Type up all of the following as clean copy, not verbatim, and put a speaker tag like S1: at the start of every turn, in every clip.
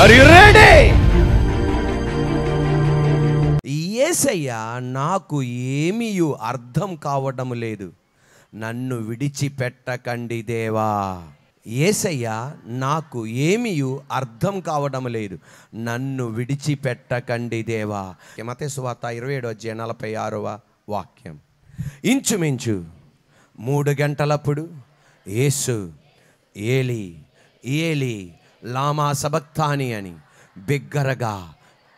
S1: Are you ready? యేసయ్య నాకు ఏమీయు అర్థం కావడం లేదు, నన్ను విడిచిపెట్టకండి దేవా. యేసయ్య నాకు ఏమీయు అర్థం కావడం లేదు, నన్ను విడిచిపెట్టకండి దేవా. మత్తయి సువార్త 27:46 వాక్యం. ఇంచుమించు 3 గంటలప్పుడు యేసు ఏలి ఏలి లామా సబక్తాని అని బిగ్గరగా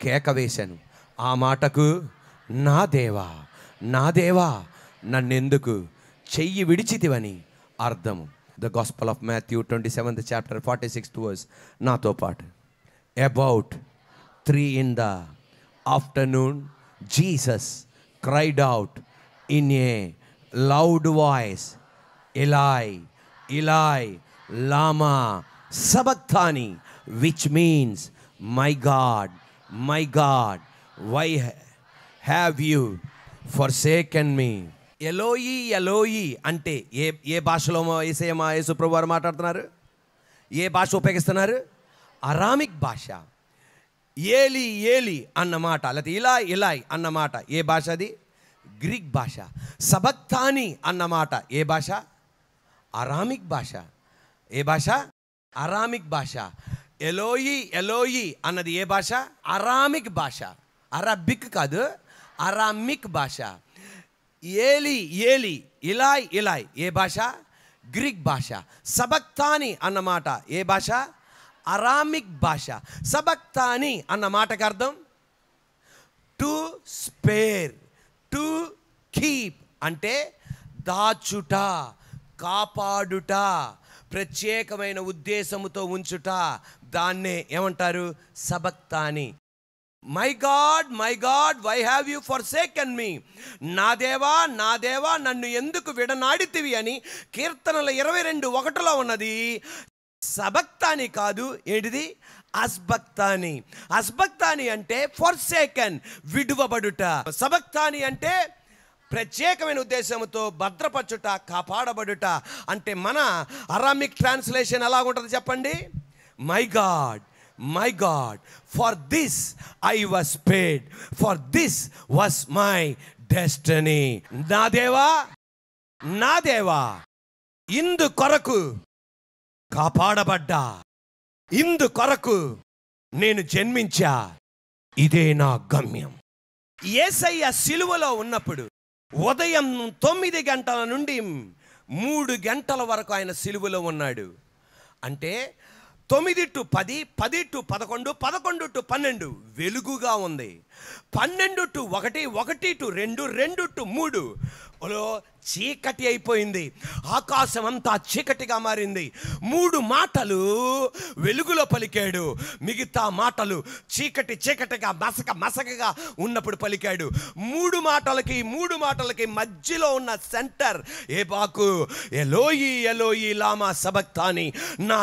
S1: కేక వేశాను. ఆ మాటకు నా దేవా నా దేవా నన్నెందుకు చెయ్యి విడిచితివని అర్థము. The gospel of Matthew 27th chapter 46th verse నాతో పాటు. About 3 in the afternoon Jesus cried out in a loud voice, Eli, Eli, lama sabachthani, which means, my God, why have you forsaken me? ఎలోయి ఎలోయి అంటే ఏ భాషలో యేసు ప్రభు వారు మాట్లాడుతున్నారు? ఏ భాష ఉపయోగిస్తున్నారు? Aramaic భాష. ఏలి ఏలి అన్నమాట, లేకపోతే ఇలాయ్ ఇలాయ్ అన్నమాట ఏ భాష? అది గ్రీక్ భాష. సబక్తాని అన్నమాట ఏ భాష? అరామిక్ భాష. ఏ భాష? అరామిక్ భాష. ఎలోయి ఎలోయి అన్నది ఏ భాష? అరామిక్ భాష. అరబిక్ కాదు, అరామిక్ భాష. ఏలి ఏలి ఇలాయ్ ఇలాయ్ ఏ భాష? గ్రీక్ భాష. సబక్తాని అన్నమాట ఏ భాష? అరామిక్ భాష. సబక్తాని అన్న మాటకు అర్థం టు స్పేర్, టు కీప్ అంటే దాచుట, కాపాడుట, ప్రత్యేకమైన ఉద్దేశముతో ఉంచుట. దాన్నే ఏమంటారు? సబక్తాని. My god why have you forsaken me? నా దేవా నా దేవా నన్ను ఎందుకు విడనాడితివి అని కీర్తనల 22:1 ఉన్నది. సబక్తాని కాదు, ఏంటిది? అస్బక్తాని. అస్బక్తాని అంటే ఫర్సేకెన్, విడువబడుట. సబక్తాని అంటే ప్రత్యేకమైన ఉద్దేశంతో భద్రపరచుట, కాపాడబడుట. అంటే మన అరామిక్ ట్రాన్స్లేషన్ ఎలా ఉంటుంది చెప్పండి? My God for this I was paid, for this was my destiny. నా దేవా నా దేవా ఇందు కొరకు కాపాడబడ్డా, ఇందు కొరకు నేను జన్మించా, ఇదే నా గమ్యం. యేసయ్య సిలువలో ఉన్నప్పుడు ఉదయం 9 గంటల నుండి 3 గంటల వరకు ఆయన సిలువలో ఉన్నాడు. అంటే 9 to 10, 10 to 11, 11 to 12 వెలుగుగా ఉంది. 12 to 1, 1 to 2, 2 to 3 చీకటి అయిపోయింది. ఆకాశం అంతా చీకటిగా మారింది. 3 మాటలు వెలుగులో పలికాడు, మిగతా మాటలు చీకటిగా మసకగా ఉన్నప్పుడు పలికాడు. 3 మాటలకి మధ్యలో ఉన్న సెంటర్ ఏబాకు, ఎలోయి ఎలోయి లామా సబక్తాని. నా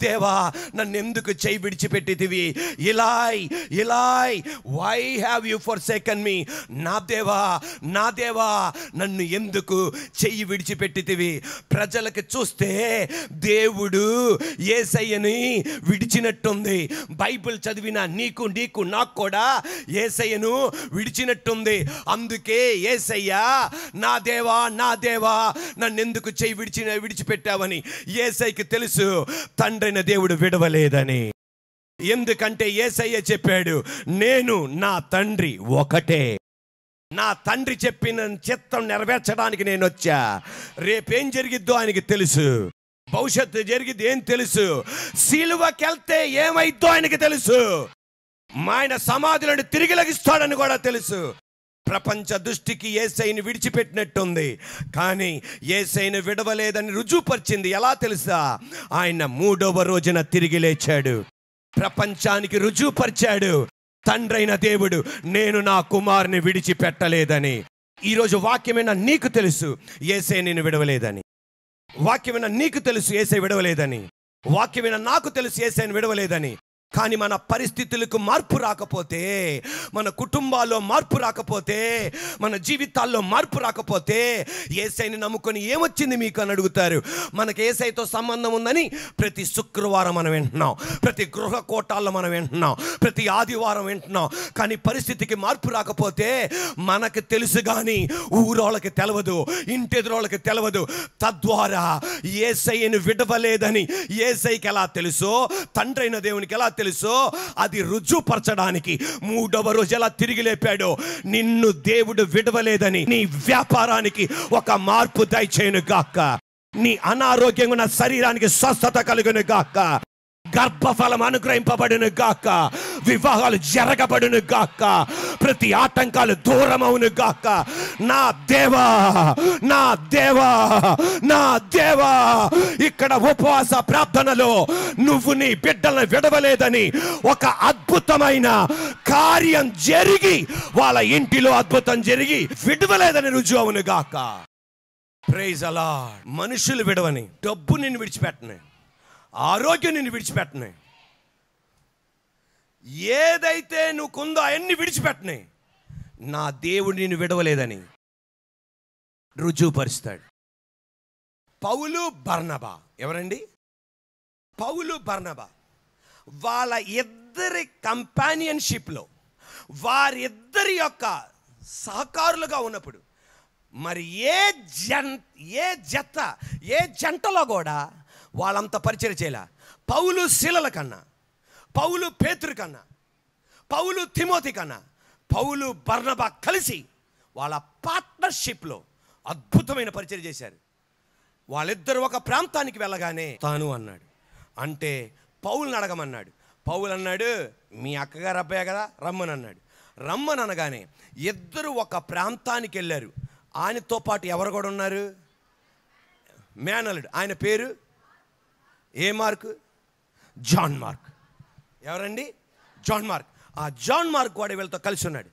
S1: దేవా నన్ను ఎందుకు చేయి విడిచిపెట్టితివి? ఇలాయ్ ఇలాయ్ why have you forsaken me? నా దేవా నన్ను ఎందుకు చెయ్యి విడిచిపెట్టితివి? ప్రజలకు చూస్తే దేవుడు యేసయ్యని విడిచినట్టుంది. బైబిల్ చదివిన నీకు నాకు కూడా యేసయ్యను విడిచినట్టుంది. అందుకే యేసయ్య నా దేవా నన్ను ఎందుకు చెయ్యి విడిచిపెట్టావని యేసయ్యకి తెలుసు తండ్రైన దేవుడు విడవలేదని. ఎందుకంటే యేసయ్య చెప్పాడు, నేను నా తండ్రి ఒకటే. నా తండ్రి చెప్పిన చిత్తం నెరవేర్చడానికి నేను వచ్చా. రేపేం జరిగిద్దో ఆయనకి తెలుసు, భవిష్యత్తు జరిగిద్ది ఏం తెలుసు, సిలువకెళ్తే ఏమైద్దో ఆయనకి తెలుసు, ఆయన సమాధులను తిరిగి లగిస్తాడని కూడా తెలుసు. ప్రపంచ దృష్టికి యేసయ్యని విడిచిపెట్టినట్టుంది, కానీ యేసయ్యని విడవలేదని రుజువుపరిచింది. ఎలా తెలుసా? ఆయన 3వ రోజున తిరిగి లేచాడు. ప్రపంచానికి రుజువుపరిచాడు తండ్రైన దేవుడు నేను నా కుమారుని విడిచిపెట్టలేదని. ఈరోజు వాక్యమైన నీకు తెలుసు యేసయ్య నిన్ను విడవలేదని. వాక్యమైన నీకు తెలుసు యేసయ్య విడవలేదని. వాక్యమైన నాకు తెలుసు యేసయ్యని విడవలేదని. కానీ మన పరిస్థితులకు మార్పు రాకపోతే, మన కుటుంబాల్లో మార్పు రాకపోతే, మన జీవితాల్లో మార్పు రాకపోతే, యేసయ్యని నమ్ముకొని ఏమొచ్చింది మీకు అని అడుగుతారు. మనకు యేసయ్యతో సంబంధం ఉందని ప్రతి శుక్రవారం మనం వింటున్నాం, ప్రతి గృహ కోటాల్లో మనం వింటున్నాం, ప్రతి ఆదివారం వింటున్నాం. కానీ పరిస్థితికి మార్పు రాకపోతే మనకు తెలుసు కానీ ఊరోళ్ళకి తెలవదు, ఇంటెదురోళ్ళకి తెలవదు. తద్వారా యేసయ్యను విడవలేదని యేసయ్యకి ఎలా తెలుసో, తండ్రైన దేవునికి ఎలా తెలుసో, అది రుజువుపరచడానికి 3వ రోజు ఎలా తిరిగి లేపాడో, నిన్ను దేవుడు విడవలేదని నీ వ్యాపారానికి ఒక మార్పు దయచేయును గాక. నీ అనారోగ్యంగా ఉన్న శరీరానికి స్వస్థత కలుగును గాక. గర్భఫలం అనుగ్రహింపబడును గాక. వివాహాలు జరగబడును గాక. ప్రతి ఆటంకాలు దూరమవును గాక. నా దేవా, నా దేవా, నా దేవా, ఇక్కడ ఉపవాస ప్రార్థనలో నువ్వు నీ బిడ్డలను విడవలేదని ఒక అద్భుతమైన కార్యం జరిగి, వాళ్ళ ఇంటిలో అద్భుతం జరిగి విడవలేదని రుజువు అవును గాక. Praise the lord. మనుషులు విడవని, డబ్బు నిన్ను విడిచిపెట్టని, ఆరోగ్యం నిన్ను విడిచిపెట్టని, ఏదైతే నువ్వు కొందో అవన్నీ విడిచిపెట్టని, నా దేవుడు నిన్ను విడవలేదని రుజువుపరుస్తాడు. పౌలు బర్నబా ఎవరండి? పౌలు బర్నబా వాళ్ళ ఇద్దరి కంపానియన్షిప్లో, వారిద్దరి యొక్క సహకారులుగా ఉన్నప్పుడు, మరి ఏ జంటలో కూడా వాళ్ళంత పరిచయం చేయలే. పౌలు శీలల కన్నా, పౌలు పేతురు కన్నా, పౌలు తిమోతి కన్నా, పౌలు బర్నబా కలిసి వాళ్ళ పార్ట్నర్షిప్లో అద్భుతమైన పరిచయం చేశారు. వాళ్ళిద్దరు ఒక ప్రాంతానికి వెళ్ళగానే తాను అన్నాడు, అంటే పౌలుని అడగమన్నాడు. పౌలు అన్నాడు, మీ అక్కగారు అబ్బాయి కదా, రమ్మని అన్నాడు. రమ్మని అనగానే ఇద్దరు ఒక ప్రాంతానికి వెళ్ళారు. ఆయనతో పాటు ఎవరు కూడా ఉన్నారు? మేనలుడు. ఆయన పేరు ఏ మార్క్? John Mark. ఎవరండి? John Mark. ఆ జాన్ మార్క్ వాడు వీళ్ళతో కలిసి ఉన్నాడు.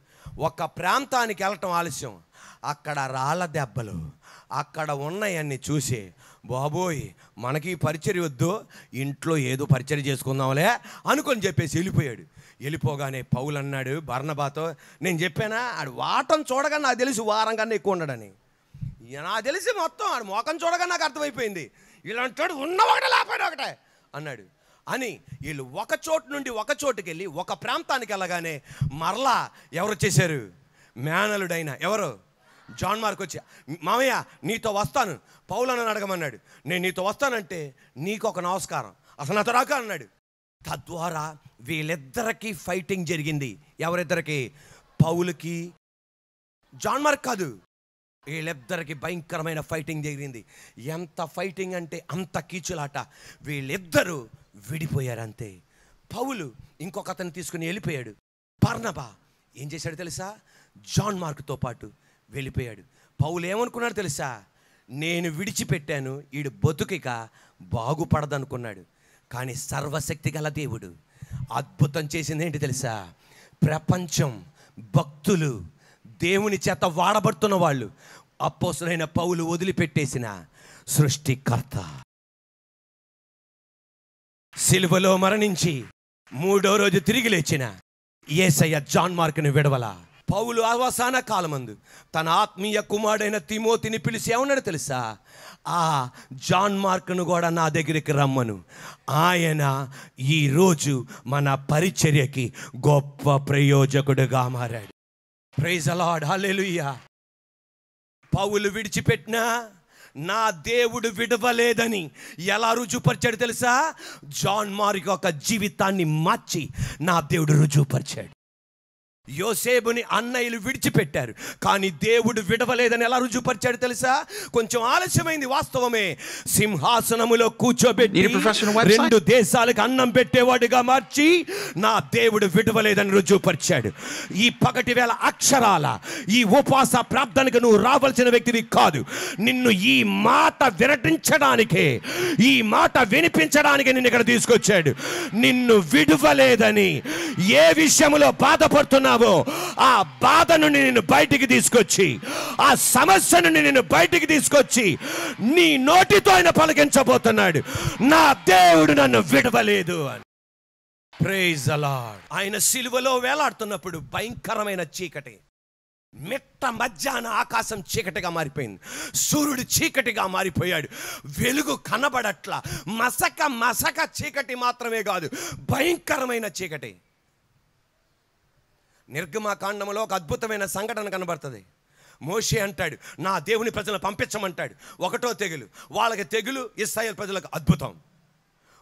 S1: ఒక ప్రాంతానికి వెళ్ళటం ఆలస్యం, అక్కడ రాళ్ళ దెబ్బలు అక్కడ ఉన్నాయన్నీ చూసి, బాబోయ్ మనకి పరిచర్య వద్దు, ఇంట్లో ఏదో పరిచర్య చేసుకుందాంలే అనుకొని చెప్పేసి వెళ్ళిపోయాడు. వెళ్ళిపోగానే పౌలు అన్నాడు బర్నబాతో, నేను చెప్పానా ఆడు వాటం చూడగా నాకు తెలిసి వారం కన్నా ఎక్కువ ఉండడని. నాకు తెలిసి మొత్తం ఆడు మోకం చూడగా నాకు అర్థమైపోయింది, ఇలాంటి ఉన్న ఒకటే లేకపోయినా ఒకటే అన్నాడు అని. వీళ్ళు ఒక చోటు నుండి ఒక చోటుకి వెళ్ళి ఒక ప్రాంతానికి వెళ్ళగానే మరలా ఎవరు వచ్చేసారు? మేనలుడైన ఎవరు? జాన్ మార్క్ వచ్చి, మామయ్య నీతో వస్తాను, పౌలను అడగమన్నాడు. నేను నీతో వస్తానంటే నీకు ఒక నమస్కారం, అసలు నాతో రాక అన్నాడు. తద్వారా వీళ్ళిద్దరికీ ఫైటింగ్ జరిగింది. ఎవరిద్దరికి? పౌలుకి, జాన్ మార్క్ కాదు, వీళ్ళిద్దరికి భయంకరమైన ఫైటింగ్ జరిగింది. ఎంత ఫైటింగ్ అంటే అంత కీచులాట. వీళ్ళిద్దరూ విడిపోయారు అంతే. పౌలు ఇంకొక అతను తీసుకుని వెళ్ళిపోయాడు. బర్నబా ఏం చేశాడు తెలుసా? జాన్ మార్క్తో పాటు వెళ్ళిపోయాడు. పౌలు ఏమనుకున్నాడు తెలుసా? నేను విడిచిపెట్టాను, ఈడు బతుకిక బాగుపడదనుకున్నాడు. కానీ సర్వశక్తి గల దేవుడు అద్భుతం చేసింది ఏంటి తెలుసా? ప్రపంచం, భక్తులు, దేవుని చేత వాడబడుతున్న వాళ్ళు, అపోస్తలుడైన పౌలు వదిలిపెట్టేసిన సృష్టికర్త సిలువలో మరణించి 3వ రోజు తిరిగి లేచిన యేసయ్య జాన్ మార్క్ని విడవల. పౌలు అవసాన కాలమందు తన ఆత్మీయ కుమారుడైన తిమోతిని పిలిచి ఏమన్నాడు తెలుసా? ఆ జాన్ మార్క్ను కూడా నా దగ్గరికి రమ్మను, ఆయన ఈరోజు మన పరిచర్యకి గొప్ప ప్రయోజకుడుగా మారాడు. ప్రైజ్ ది లార్డ్, హల్లెలూయా. పౌలు విడిచిపెట్టినా నా దేవుడు విడవలేదని ఎలా రుజువుపరిచాడు తెలుసా? జాన్ మార్క్ యొక్క జీవితాన్ని మార్చి నా దేవుడు రుజువుపరిచాడు. యోసేపుని అన్నయ్యలు విడిచిపెట్టారు, కానీ దేవుడు విడవలేదని ఎలా రుజువుపరిచాడు తెలుసా? కొంచెం ఆలస్యమైంది వాస్తవమే. సింహాసనములో కూర్చోబెట్టి 2 దేశాలకు అన్నం పెట్టేవాడుగా మార్చి నా దేవుడు విడవలేదని రుజువుపరిచాడు. ఈ పగటి వేళ అక్షరాల ఈ ఉపవాస ప్రార్థనకు నువ్వు రావాల్సిన వ్యక్తివి కాదు. నిన్ను ఈ మాట వినటించడానికే, ఈ మాట వినిపించడానికి నిన్ను ఇక్కడ తీసుకొచ్చాడు. నిన్ను విడవలేదని ఏ విషయంలో బాధపడుతున్నా ఆ బాధ నుండి నేను బయటికి తీసుకొచ్చి, ఆ సమస్య నుండి నేను బయటికి తీసుకొచ్చి నీ నోటితో ఆయన పలికించబోతున్నాడు, నా దేవుడు నన్ను విడవలేదు అని. Praise the lord. ఆయన సిలువలో వేలాడుతున్నప్పుడు భయంకరమైన చీకటి, మిట్ట మధ్యాహ్న ఆకాశం చీకటిగా మారిపోయింది. సూర్యుడు చీకటిగా మారిపోయాడు. వెలుగు కనబడట్లా. మసక మసక చీకటి మాత్రమే కాదు, భయంకరమైన చీకటి. నిర్గమకాండంలో ఒక అద్భుతమైన సంఘటన కనబడుతుంది. మోషే అంటాడు, నా దేవుని ప్రజలను పంపించమంటాడు. 1వ తెగులు, వాళ్ళకి తెగులు, ఇశ్రాయేలు ప్రజలకు అద్భుతం.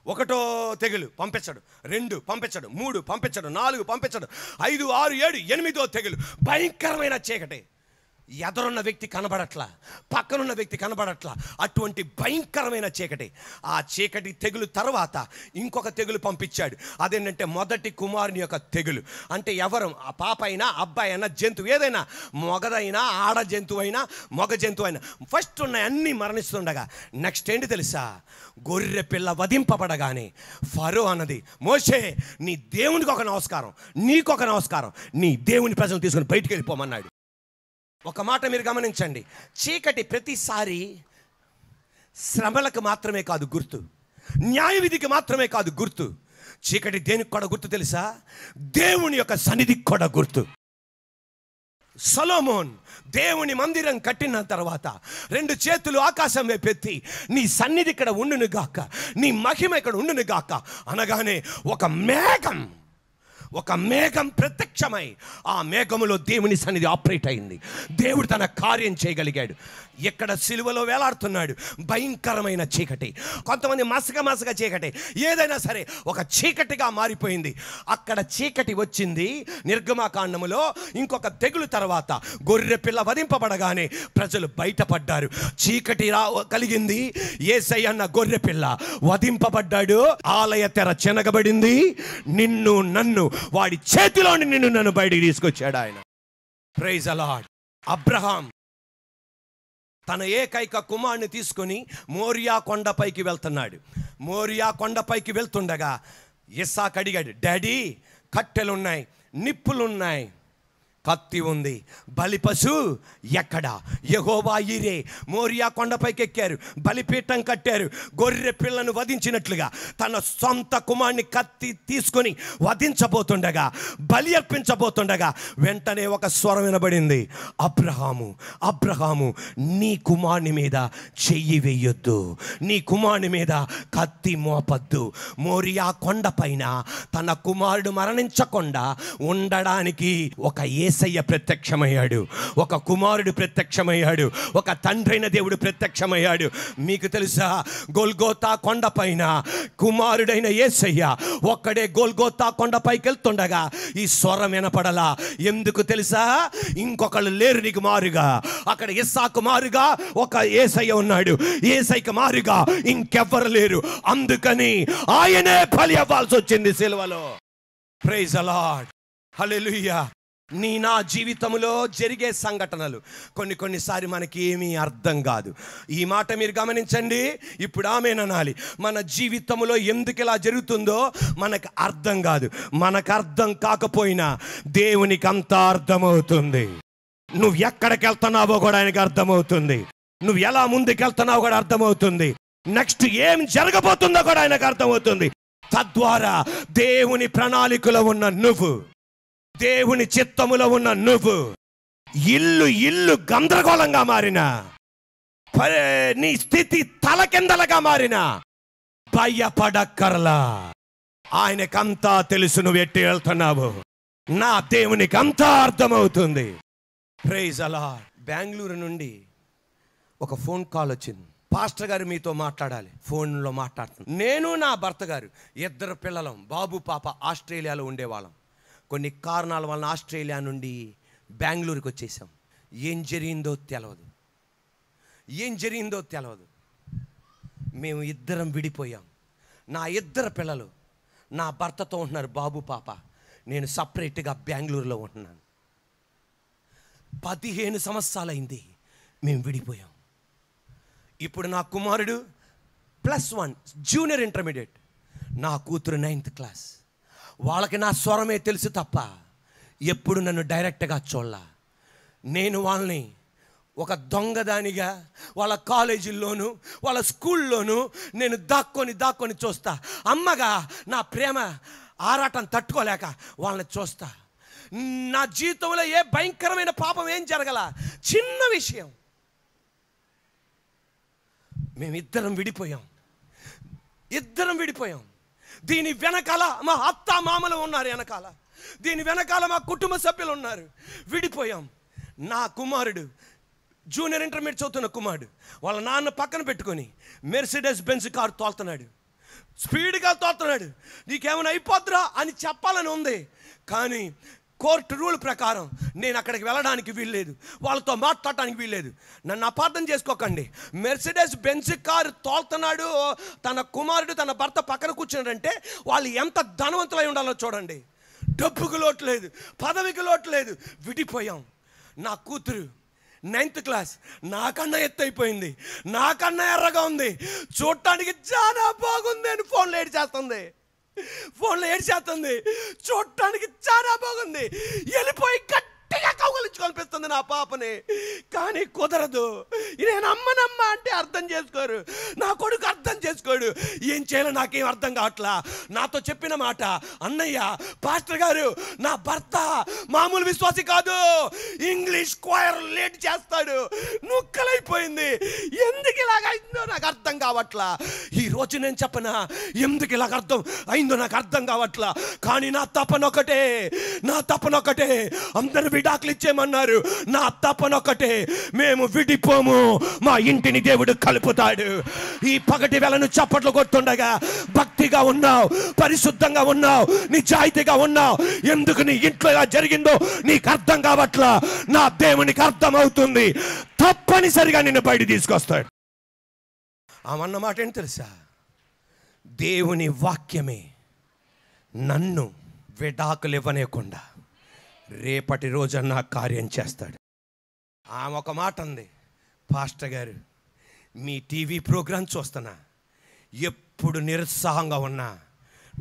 S1: 1వ తెగులు పంపించడు, 2 పంపించడు, 3 పంపించడు, 4 పంపించడు, 5, 6, 7, 8వ తెగులు, భయంకరమైన చీకటి. ఎదురున్న వ్యక్తి కనబడట్లా, పక్కనున్న వ్యక్తి కనబడట్లా, అటువంటి భయంకరమైన చీకటి. ఆ చీకటి తెగులు తర్వాత ఇంకొక తెగులు పంపించాడు. అదేంటంటే మొదటి కుమారుని యొక్క తెగులు. అంటే ఎవరు, ఆ పాప అయినా అబ్బాయి అయినా జంతువు ఏదైనా, మొగదైనా ఆడ జంతువు అయినా మొగ జంతువు అయినా ఫస్ట్ ఉన్నాయి అన్నీ మరణిస్తుండగా నెక్స్ట్ ఏంటి తెలుసా, గొర్రె పిల్ల వధింపబడగానే ఫరో అన్నది, మోషే నీ దేవునికి ఒక నమస్కారం, నీకొక నమస్కారం, నీ దేవుని ప్రజలను తీసుకొని బయటికి వెళ్ళిపోమన్నాడు. ఒక మాట మీరు గమనించండి, చీకటి ప్రతిసారి శ్రమలకు మాత్రమే కాదు గుర్తు, న్యాయ విధికి మాత్రమే కాదు గుర్తు. చీకటి దేనికి కూడా గుర్తు తెలుసా, దేవుని యొక్క సన్నిధికి కూడా గుర్తు. సొలొమోన్ దేవుని మందిరం కట్టిన తర్వాత 2 చేతులు ఆకాశం వైపెత్తి, నీ సన్నిధి ఇక్కడ ఉండును గాక, నీ మహిమ ఇక్కడ ఉండును గాక అనగానే ఒక మేఘం ప్రత్యక్షమై ఆ మేఘములో దేవుని సన్నిధి ఆపరేట్ అయింది. దేవుడు తన కార్యం చేయగలిగాడు. ఎక్కడ సిలువలో వేలాడుతున్నాడు, భయంకరమైన చీకటి. కొంతమంది మసక చీకటి, ఏదైనా సరే ఒక చీకటిగా మారిపోయింది. అక్కడ చీకటి వచ్చింది నిర్గమకాండములో. ఇంకొక తెగులు తర్వాత గొర్రె పిల్ల వధింపబడగానే ప్రజలు బయటపడ్డారు. చీకటి కలిగింది, యేసయ్య అన్న గొర్రె పిల్ల వధింపబడ్డాడు. ఆలయ తెర చెనగబడింది. నిన్ను నన్ను వాడి చేతిలోని నన్ను బయటికి తీసుకొచ్చాడు ఆయన. Praise the lord. అబ్రహాం తన ఏకైక కుమారుని తీసుకొని మోరియా కొండపైకి వెళ్తున్నాడు. మోరియా కొండపైకి వెళ్తుండగా ఇస్సాకు అడిగాడు, డాడీ కట్టెలున్నాయి, నిప్పులున్నాయి, కత్తి ఉంది, బలిపశు ఎక్కడ? యెహోవా ఈరే. మోరియా కొండపైకి ఎక్కారు, బలిపీఠం కట్టారు. గొర్రె పిల్లను వధించినట్లుగా తన సొంత కుమారుని కత్తి తీసుకొని వధించబోతుండగా, బలి అర్పించబోతుండగా వెంటనే ఒక స్వరం వినబడింది, అబ్రహాము నీ కుమారుని మీద చెయ్యి వేయొద్దు, నీ కుమారుని మీద కత్తి మోపద్దు. మోరియా కొండపైన తన కుమారుడు మరణించకుండా ఉండడానికి ఒక యేసయ్య ప్రత్యక్షమయ్యాడు, ఒక కుమారుడు ప్రత్యక్షమయ్యాడు, ఒక తండ్రైన దేవుడు ప్రత్యక్షమయ్యాడు. మీకు తెలుసా, గొల్గోతా కొండపైన కుమారుడైన యేసయ్య ఒక్కడే గొల్గోతా కొండపైకి వెళ్తుండగా ఈ స్వరం వినపడలా. ఎందుకు తెలుసా, ఇంకొకళ్ళు లేరు నీకు మారుగా. అక్కడ ఇస్సాకు మారుగా ఒక యేసయ్య ఉన్నాడు, యేసయ్యకు మారుగా ఇంకెవ్వరు లేరు. అందుకని ఆయనే బలి అవ్వాల్సి వచ్చింది సిలువలో. Praise the lord. హల్లెలూయా. నా జీవితంలో జరిగే సంఘటనలు కొన్నిసారి మనకి ఏమీ అర్థం కాదు. ఈ మాట మీరు గమనించండి. ఇప్పుడు ఆమేననాలి. మన జీవితంలో ఎందుకు ఇలా జరుగుతుందో మనకు అర్థం కాదు. మనకు అర్థం కాకపోయినా దేవునికి అంతా అర్థమవుతుంది. నువ్వు ఎక్కడికి వెళ్తున్నావో కూడా ఆయనకు అర్థమవుతుంది. నువ్వు ఎలా ముందుకెళ్తున్నావో కూడా అర్థమవుతుంది. నెక్స్ట్ ఏం జరగబోతుందో కూడా ఆయనకు అర్థమవుతుంది. తద్వారా దేవుని ప్రణాళికలో ఉన్న నువ్వు, దేవుని చిత్తములో ఉన్న నువ్వు, ఇల్లు గందరగోళంగా మారినా, నీ స్థితి తలకిందలుగా మారినా భయపడక్కర్లా. ఆయనకంతా తెలుసు నువ్వు ఎట్టి వెళ్తున్నావు. నా దేవునికి అంతా అర్థమవుతుంది. Praise the lord. బెంగళూరు నుండి ఒక ఫోన్ కాల్ వచ్చింది. పాస్టర్ గారు మీతో మాట్లాడాలి. ఫోన్లో మాట్లాడుతున్నాను. నేను నా భర్త గారు 2 పిల్లలం, బాబు పాప ఆస్ట్రేలియాలో ఉండేవాళ్ళం. కొన్ని కారణాల వలన ఆస్ట్రేలియా నుండి బెంగళూరుకి వచ్చేసాం. ఏం జరిగిందో తెలియదు. మేము 2 విడిపోయాం. నా 2 పిల్లలు నా భర్తతో ఉంటున్నారు, బాబు పాప. నేను సపరేట్గా బెంగళూరులో ఉంటున్నాను. 15 సంవత్సరాలైంది మేము విడిపోయాం. ఇప్పుడు నా కుమారుడు +1 జూనియర్ ఇంటర్మీడియట్, నా కూతురు 9th క్లాస్. వాళ్ళకి నా స్వరమే తెలుసు తప్ప ఎప్పుడు నన్ను డైరెక్ట్గా చూడలా. నేను వాళ్ళని ఒక దొంగదానిగా వాళ్ళ కాలేజీల్లోనూ వాళ్ళ స్కూల్లోనూ నేను దాక్కొని చూస్తా. అమ్మగా నా ప్రేమ ఆరాటం తట్టుకోలేక వాళ్ళని చూస్తా. నా జీవితంలో ఏ భయంకరమైన పాపం ఏం జరగల, చిన్న విషయం. మేమిద్దరం విడిపోయాం. దీని వెనకాల మా అత్త మామలు ఉన్నారు, వెనకాల దీని వెనకాల మా కుటుంబ సభ్యులు ఉన్నారు. విడిపోయాం. నా కుమారుడు జూనియర్ ఇంటర్మీడియట్ చదువుతున్న కుమారుడు వాళ్ళ నాన్న పక్కన పెట్టుకొని మెర్సిడెస్ బెంజ్ కారు తోలుతున్నాడు, స్పీడ్గా తోలుతున్నాడు. నీకేమైనా అయిపోద్దురా అని చెప్పాలని ఉంది, కానీ కోర్టు రూల్ ప్రకారం నేను అక్కడికి వెళ్ళడానికి వీల్లేదు, వాళ్ళతో మాట్లాడటానికి వీల్లేదు. నన్ను అపార్థం చేసుకోకండి. మెర్సిడెస్ బెంజ్ కారు తోలుతున్నాడు తన కుమారుడు, తన భర్త పక్కన కూర్చున్నాడంటే వాళ్ళు ఎంత ధనవంతులై ఉండాలో చూడండి. డబ్బుకు లోటు లేదు, పదవికి లోటు లేదు. విడిపోయాం. నా కూతురు 9th క్లాస్, నాకన్నా ఎత్తు అయిపోయింది, నాకన్నా ఎర్రగా ఉంది, చూడటానికి చాలా బాగుంది అని ఫోన్లో ఏడ్చేస్తుంది. చూడటానికి చాలా బాగుంది. వెళ్ళిపోయి గట్టిగా కౌగలించుకొనిపిస్తుంది నా పాపని. కానీ కుదరదు. నేను అమ్మనమ్మ అంటే అర్థం చేసుకోరు, నా కొడుకు అర్థం చేసుకోడు. ఏం చేయాలో నాకేం అర్థం కావట్లా. నాతో చెప్పిన మాట, అన్నయ్య పాస్టర్ గారు నా భర్త మామూలు విశ్వాసి కాదు, ఇంగ్లీష్ క్వైర్ లీడ్ చేస్తాడు. నుక్కలైపోయింది. ఎందుకు ఇలాగ అయిందో నాకు అర్థం కావట్లా. ఈ రోజు నేను చెప్పనా ఎందుకు ఇలాగ అర్థం అయిందో నాకు అర్థం కావట్లా. కానీ నా తపనొకటే, అందరు విడాకులు ఇచ్చేయమన్నారు. నా తపనొకటే, మేము విడిపోము, మా ఇంటిని దేవుడు కలుపుతాడు. ఈ పగటి వేళను చప్పట్లు కొట్టుండగా భక్తిగా ఉన్నావు, పరిశుద్ధంగా ఉన్నావు, నిజాయితీగా ఉన్నావు. ఎందుకు నీ ఇంట్లో ఇలా జరిగిందో నీకు అర్థం కావట్లా. నా దేవునికి అర్థం అవుతుంది. తప్పనిసరిగా నిన్ను బయట తీసుకొస్తాడు. ఆమన్న మాట ఏంటి తెలుసా? దేవుని వాక్యమే నన్ను విడాకులు ఇవ్వనేకుండా రేపటి రోజన్న కార్యం చేస్తాడు. ఆమె ఒక మాట అంది, పాస్టర్ గారు మీ టీవీ ప్రోగ్రాం చూస్తున్నా, ఎప్పుడు నిరుత్సాహంగా ఉన్నా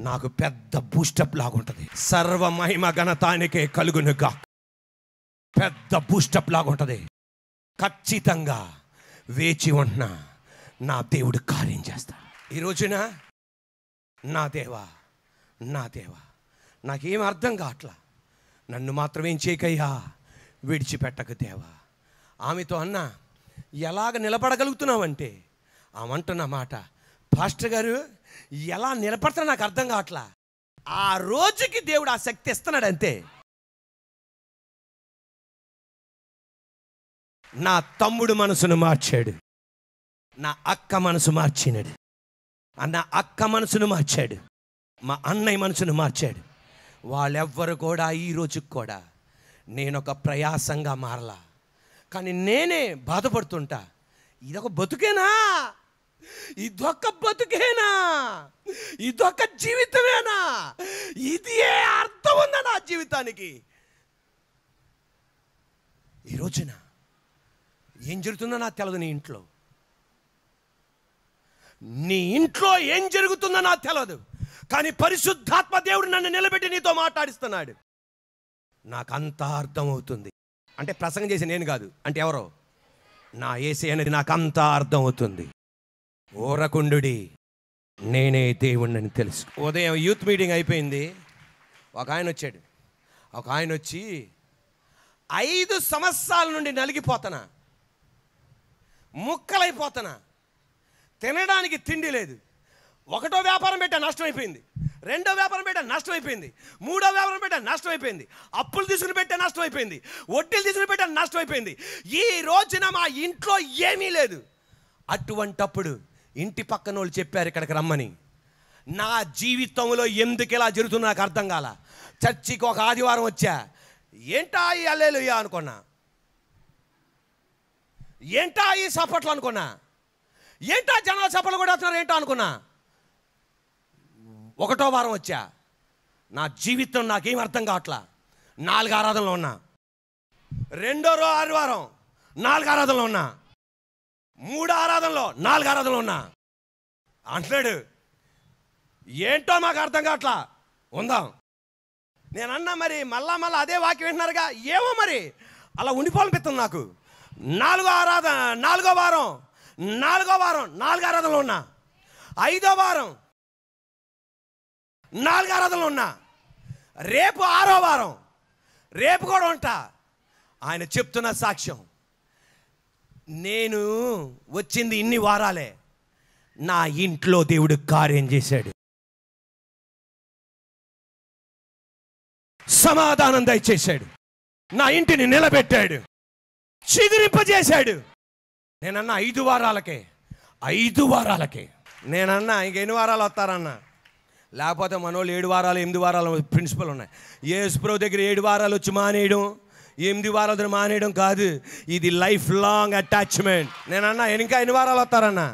S1: నాకు పెద్ద బూస్టప్ లాగా ఉంటుంది. సర్వ మహిమ ఘనతానికే కలుగునుగా. పెద్ద బూస్టప్ లాగా ఉంటుంది. ఖచ్చితంగా వేచి ఉంటున్నా, నా దేవుడు కార్యం చేస్తాడు. ఈ రోజున నా దేవా నాకేం అర్థం కావట్లా. నన్ను మాత్రం ఏం చేయకయ్యా, విడిచిపెట్టక దేవా. ఆమెతో అన్నా ఎలాగ నిలబడగలుగుతున్నావంటే ఆమె అంటున్న మాట, పాస్టర్ గారు ఎలా నిలబడతా నాకు అర్థం కావట్లా. ఆ రోజుకి దేవుడు ఆ శక్తి ఇస్తున్నాడు అంతే. నా తమ్ముడు మనసును మార్చాడు, నా అక్క మనసు మార్చినాడు, నా అక్క మనసును మార్చాడు, మా అన్నయ్య మనసును మార్చాడు. వాళ్ళెవ్వరు కూడా ఈ రోజుకి కూడా నేనొక ప్రయాసంగా మారలా. కానీ నేనే బాధపడుతుంటా, ఇదొక బతుకేనా, ఇదొక జీవితమేనా, ఇది ఏ అర్థం ఉందా నా జీవితానికి? ఈ రోజున ఏం జరుగుతుందో నాకు తెలియదు. నీ ఇంట్లో ఏం జరుగుతుందో నాకు తెలియదు, కానీ పరిశుద్ధాత్మ దేవుడు నన్ను నిలబెట్టి నీతో మాట్లాడిస్తున్నాడు. నాకంతా అర్థమవుతుంది. అంటే ప్రసంగం చేసి నేను కాదు, అంటే ఎవరో నా యేసే అనేది నాకంతా అర్థమవుతుంది. ఓరకుండుడి, నేనే దేవుణ్ణని తెలుసు. ఉదయం యూత్ మీటింగ్ అయిపోయింది. ఒక ఆయన వచ్చి 5 సంవత్సరాల నుండి నలిగిపోతున్నా, ముక్కలైపోతున్నా, తినడానికి తిండి లేదు. 1వ వ్యాపారం పెట్టా నష్టం అయిపోయింది, 2వ వ్యాపారం పెట్టా నష్టం అయిపోయింది, 3వ వ్యాపారం పెట్టా నష్టం అయిపోయింది, అప్పులు తీసుకుని పెట్టా నష్టం అయిపోయింది, వడ్డీలు తీసుకుని పెట్టా నష్టం అయిపోయింది. ఈ రోజున మా ఇంట్లో ఏమీ లేదు. అటువంటప్పుడు ఇంటి పక్కన వాళ్ళు చెప్పారు ఇక్కడికి రమ్మని. నా జీవితంలో ఎందుకు ఇలా జరుగుతుందో నాకు అర్థం కాల. చర్చికి ఒక ఆదివారం వచ్చా, ఏంటా ఈ హల్లెలూయా అనుకున్నా, ఏంటా ఈ సపట్లు అనుకున్నా, ఏంటా జనాలు సపట్లు కూడా వస్తున్నారు ఏంటో అనుకున్నా. 1వ వారం వచ్చా, నా జీవితం నాకేం అర్థం కావట్లా. 4 ఆరాధనలో ఉన్నా, 2వ ఆదివారం 4 ఆరాధనలో ఉన్నా, 3 ఆరాధనలో 4 ఆరాధనలో ఉన్నా. అంటున్నాడు, ఏంటో మాకు అర్థం కావట్లా, ఉందాం. నేనన్నా మరి మళ్ళా అదే వాక్యం వింటున్నారుగా, ఏమో మరి అలా ఉండిపోవాలనిపిస్తుంది నాకు. 4వ వారం 4 ఆరాధనలో ఉన్నా, 5వ వారం 4 ఆరాధనలు ఉన్నా, రేపు 6వ వారం, రేపు కూడా ఉంటా. ఆయన చెప్తున్న సాక్ష్యం, నేను వచ్చింది ఇన్ని వారాలే, నా ఇంట్లో దేవుడు కార్యం చేశాడు, సమాధానం దయచేశాడు, నా ఇంటిని నిలబెట్టాడు, చిగురింపజేశాడు. నేనన్నా 5 వారాలకే, 5 వారాలకే. నేనన్నా ఇంక ఎన్ని వారాలు వస్తారన్నా, లేకపోతే మనోళ్ళు 7 వారాలు 8 వారాలు ప్రిన్సిపల్ ఉన్నాయి. యేసుప్రభు దగ్గర 7 వారాలు వచ్చి మానేయడం, 8 వారాలు మానేయడం కాదు, ఇది లైఫ్ లాంగ్ అటాచ్మెంట్. నేనన్నా ఇంకా ఎన్ని వారాలు వస్తారన్నా,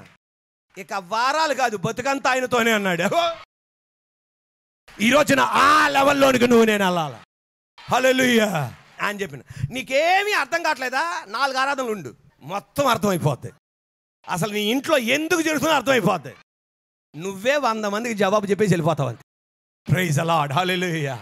S1: ఇక వారాలు కాదు, బతుకంతా ఆయనతోనే అన్నాడు. ఈ రోజున ఆ లెవెల్లోనికి నేను వెళ్ళాలి. హల్లెలూయా అని చెప్పిన. నీకేమీ అర్థం కావట్లేదా? 4 ఆరాధనలు ఉండు, మొత్తం అర్థమైపోద్ది. అసలు నీ ఇంట్లో ఎందుకు జరుగుతుందో అర్థమైపోద్ది. నువ్వే 100 మందికి జవాబు చెప్పేసి వెళ్ళిపోతావు అంతే. Praise the lord. హల్లెలూయా.